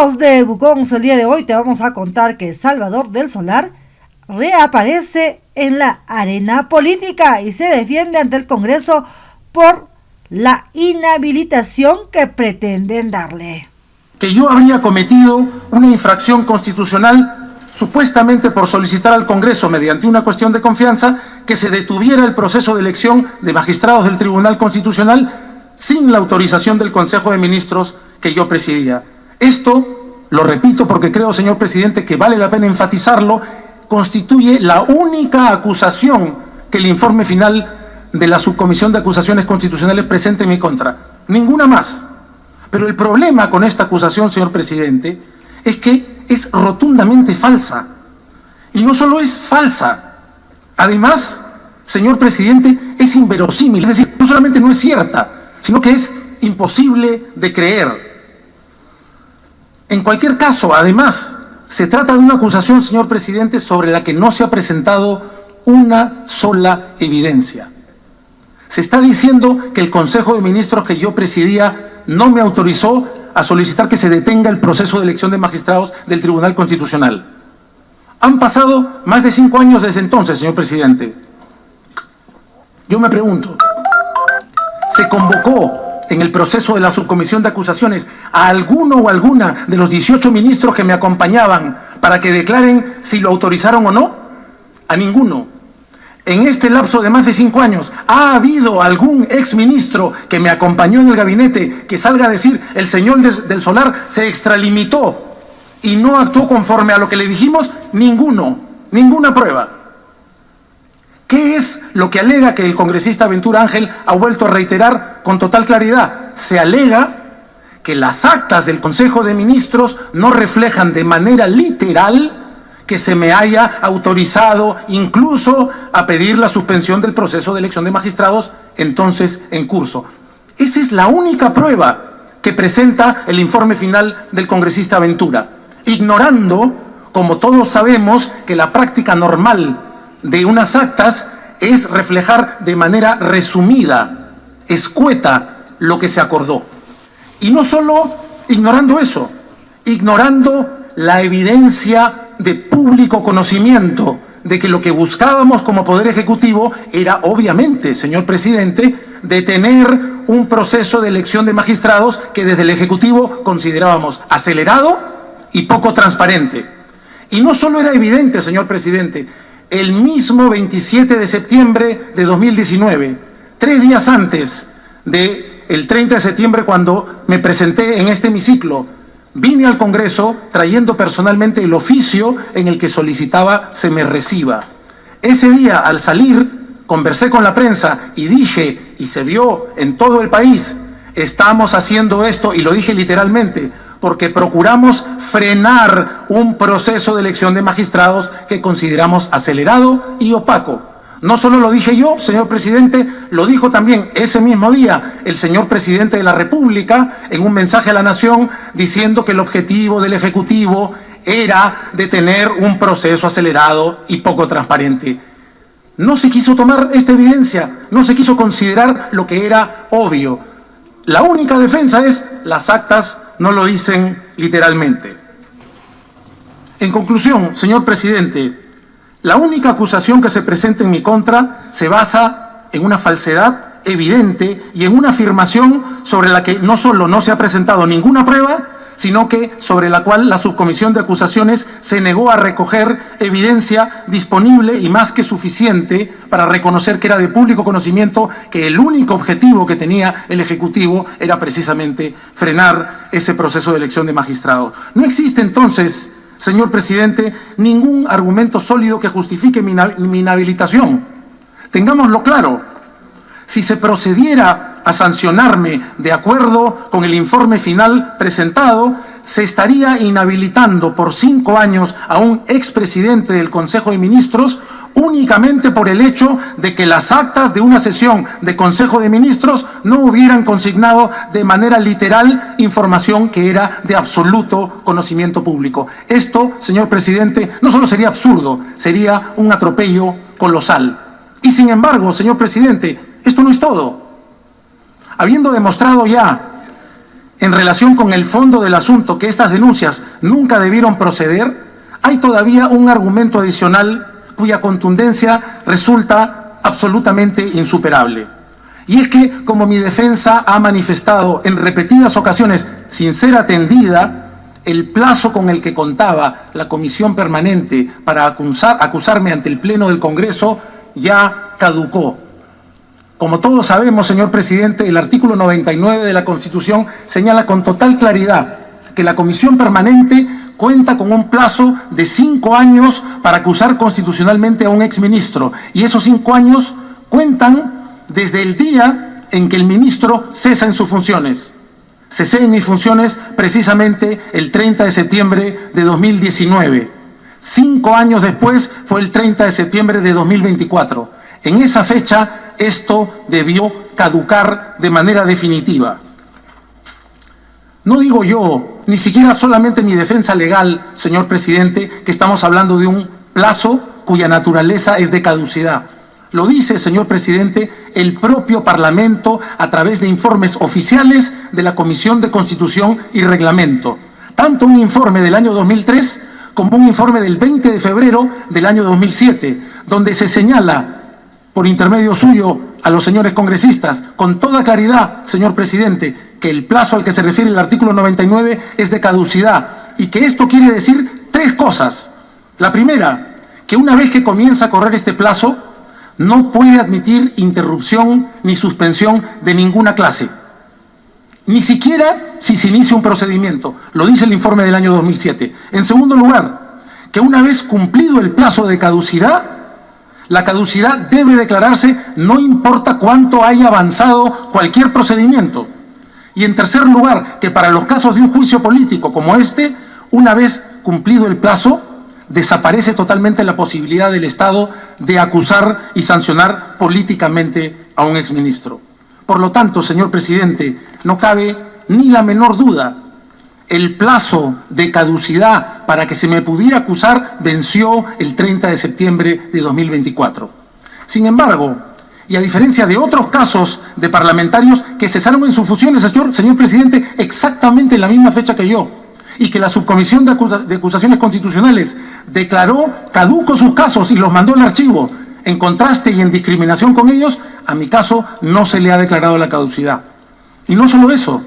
Amigos de Bucons, el día de hoy te vamos a contar que Salvador del Solar reaparece en la arena política y se defiende ante el Congreso por la inhabilitación que pretenden darle. Que yo habría cometido una infracción constitucional supuestamente por solicitar al Congreso, mediante una cuestión de confianza, que se detuviera el proceso de elección de magistrados del Tribunal Constitucional sin la autorización del Consejo de Ministros que yo presidía. Esto, lo repito porque creo, señor presidente, que vale la pena enfatizarlo, constituye la única acusación que el informe final de la Subcomisión de Acusaciones Constitucionales presenta en mi contra. Ninguna más. Pero el problema con esta acusación, señor presidente, es que es rotundamente falsa. Y no solo es falsa, además, señor presidente, es inverosímil. Es decir, no solamente no es cierta, sino que es imposible de creer. En cualquier caso, además, se trata de una acusación, señor presidente, sobre la que no se ha presentado una sola evidencia. Se está diciendo que el Consejo de Ministros que yo presidía no me autorizó a solicitar que se detenga el proceso de elección de magistrados del Tribunal Constitucional. Han pasado más de 5 años desde entonces, señor presidente. Yo me pregunto, ¿se convocó en el proceso de la subcomisión de acusaciones a alguno o alguna de los 18 ministros que me acompañaban para que declaren si lo autorizaron o no? A ninguno. En este lapso de más de 5 años, ¿ha habido algún exministro que me acompañó en el gabinete que salga a decir el señor del Solar se extralimitó y no actuó conforme a lo que le dijimos? Ninguno, ninguna prueba. ¿Qué es lo que alega que el congresista Ventura Ángel ha vuelto a reiterar con total claridad? Se alega que las actas del Consejo de Ministros no reflejan de manera literal que se me haya autorizado incluso a pedir la suspensión del proceso de elección de magistrados entonces en curso. Esa es la única prueba que presenta el informe final del congresista Ventura, ignorando, como todos sabemos, que la práctica normal de unas actas es reflejar de manera resumida, escueta, lo que se acordó. Y no solo ignorando eso, ignorando la evidencia de público conocimiento de que lo que buscábamos como Poder Ejecutivo era, obviamente, señor presidente, detener un proceso de elección de magistrados que desde el Ejecutivo considerábamos acelerado y poco transparente. Y no solo era evidente, señor presidente, el mismo 27 de septiembre de 2019, 3 días antes del 30 de septiembre, cuando me presenté en este hemiciclo, vine al Congreso trayendo personalmente el oficio en el que solicitaba se me reciba. Ese día, al salir, conversé con la prensa y dije, y se vio en todo el país, estamos haciendo esto, y lo dije literalmente, porque procuramos frenar un proceso de elección de magistrados que consideramos acelerado y opaco. No solo lo dije yo, señor presidente, lo dijo también ese mismo día el señor presidente de la República en un mensaje a la Nación diciendo que el objetivo del Ejecutivo era detener un proceso acelerado y poco transparente. No se quiso tomar esta evidencia, no se quiso considerar lo que era obvio. La única defensa es las actas no lo dicen literalmente. En conclusión, señor presidente, la única acusación que se presenta en mi contra se basa en una falsedad evidente y en una afirmación sobre la que no solo no se ha presentado ninguna prueba, sino que sobre la cual la subcomisión de acusaciones se negó a recoger evidencia disponible y más que suficiente para reconocer que era de público conocimiento que el único objetivo que tenía el Ejecutivo era precisamente frenar ese proceso de elección de magistrados. No existe entonces, señor presidente, ningún argumento sólido que justifique mi inhabilitación. Tengámoslo claro, si se procediera a sancionarme de acuerdo con el informe final presentado, se estaría inhabilitando por 5 años a un expresidente del Consejo de Ministros únicamente por el hecho de que las actas de una sesión de Consejo de Ministros no hubieran consignado de manera literal información que era de absoluto conocimiento público. Esto, señor presidente, no solo sería absurdo, sería un atropello colosal. Y sin embargo, señor presidente, esto no es todo. Habiendo demostrado ya en relación con el fondo del asunto, que estas denuncias nunca debieron proceder, hay todavía un argumento adicional cuya contundencia resulta absolutamente insuperable. Y es que, como mi defensa ha manifestado en repetidas ocasiones sin ser atendida, el plazo con el que contaba la comisión permanente para acusarme ante el Pleno del Congreso ya caducó. Como todos sabemos, señor presidente, el artículo 99 de la Constitución señala con total claridad que la comisión permanente cuenta con un plazo de 5 años para acusar constitucionalmente a un exministro, y esos 5 años cuentan desde el día en que el ministro cesa en sus funciones. Cesé en mis funciones precisamente el 30 de septiembre de 2019. 5 años después fue el 30 de septiembre de 2024. En esa fecha esto debió caducar de manera definitiva. No digo yo, ni siquiera solamente mi defensa legal, señor presidente, que estamos hablando de un plazo cuya naturaleza es de caducidad. Lo dice, señor presidente, el propio Parlamento a través de informes oficiales de la Comisión de Constitución y Reglamento. Tanto un informe del año 2003 como un informe del 20 de febrero del año 2007, donde se señala, por intermedio suyo, a los señores congresistas, con toda claridad, señor presidente, que el plazo al que se refiere el artículo 99 es de caducidad, y que esto quiere decir 3 cosas. La primera, que una vez que comienza a correr este plazo, no puede admitir interrupción ni suspensión de ninguna clase, ni siquiera si se inicia un procedimiento. Lo dice el informe del año 2007. En segundo lugar, que una vez cumplido el plazo de caducidad, la caducidad debe declararse no importa cuánto haya avanzado cualquier procedimiento. Y en tercer lugar, que para los casos de un juicio político como este, una vez cumplido el plazo, desaparece totalmente la posibilidad del Estado de acusar y sancionar políticamente a un exministro. Por lo tanto, señor presidente, no cabe ni la menor duda. El plazo de caducidad para que se me pudiera acusar venció el 30 de septiembre de 2024. Sin embargo, y a diferencia de otros casos de parlamentarios que cesaron en sus funciones, señor presidente, exactamente en la misma fecha que yo, y que la Subcomisión de Acusaciones Constitucionales declaró caducos sus casos y los mandó al archivo, en contraste y en discriminación con ellos, a mi caso no se le ha declarado la caducidad. Y no solo eso,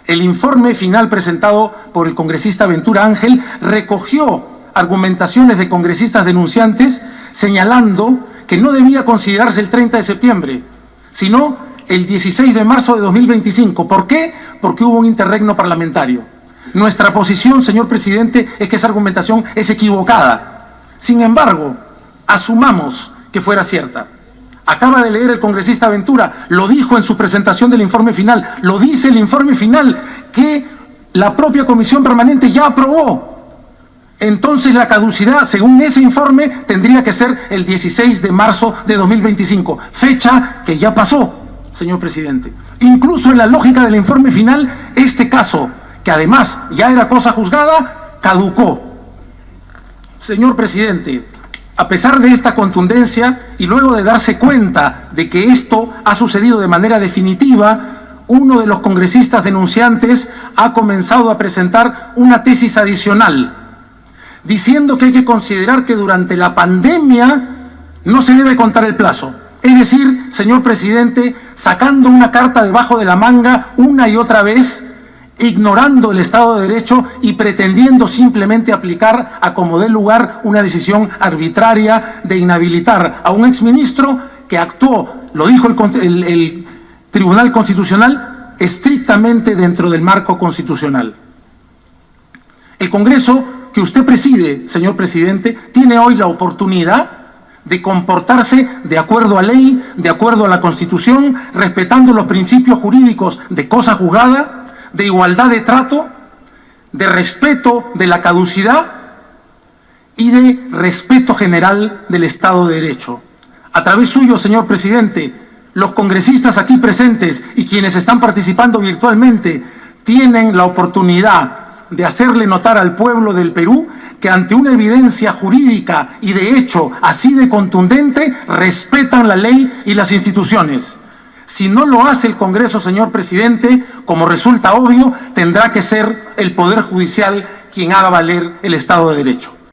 el informe final presentado por el congresista Ventura Ángel recogió argumentaciones de congresistas denunciantes señalando que no debía considerarse el 30 de septiembre, sino el 16 de marzo de 2025. ¿Por qué? Porque hubo un interregno parlamentario. Nuestra posición, señor presidente, es que esa argumentación es equivocada. Sin embargo, asumamos que fuera cierta. Acaba de leer el congresista Ventura, lo dijo en su presentación del informe final, lo dice el informe final, que la propia comisión permanente ya aprobó. Entonces la caducidad, según ese informe, tendría que ser el 16 de marzo de 2025, fecha que ya pasó, señor presidente. Incluso en la lógica del informe final, este caso, que además ya era cosa juzgada, caducó. Señor presidente, a pesar de esta contundencia y luego de darse cuenta de que esto ha sucedido de manera definitiva, uno de los congresistas denunciantes ha comenzado a presentar una tesis adicional, diciendo que hay que considerar que durante la pandemia no se debe contar el plazo. Es decir, señor presidente, sacando una carta debajo de la manga una y otra vez, ignorando el Estado de Derecho y pretendiendo simplemente aplicar a como dé lugar una decisión arbitraria de inhabilitar a un exministro que actuó, lo dijo el Tribunal Constitucional, estrictamente dentro del marco constitucional. El Congreso que usted preside, señor presidente, tiene hoy la oportunidad de comportarse de acuerdo a ley, de acuerdo a la Constitución, respetando los principios jurídicos de cosa juzgada, de igualdad de trato, de respeto de la caducidad y de respeto general del Estado de Derecho. A través suyo, señor presidente, los congresistas aquí presentes y quienes están participando virtualmente tienen la oportunidad de hacerle notar al pueblo del Perú que ante una evidencia jurídica y de hecho así de contundente respetan la ley y las instituciones. Si no lo hace el Congreso, señor presidente, como resulta obvio, tendrá que ser el Poder Judicial quien haga valer el Estado de Derecho.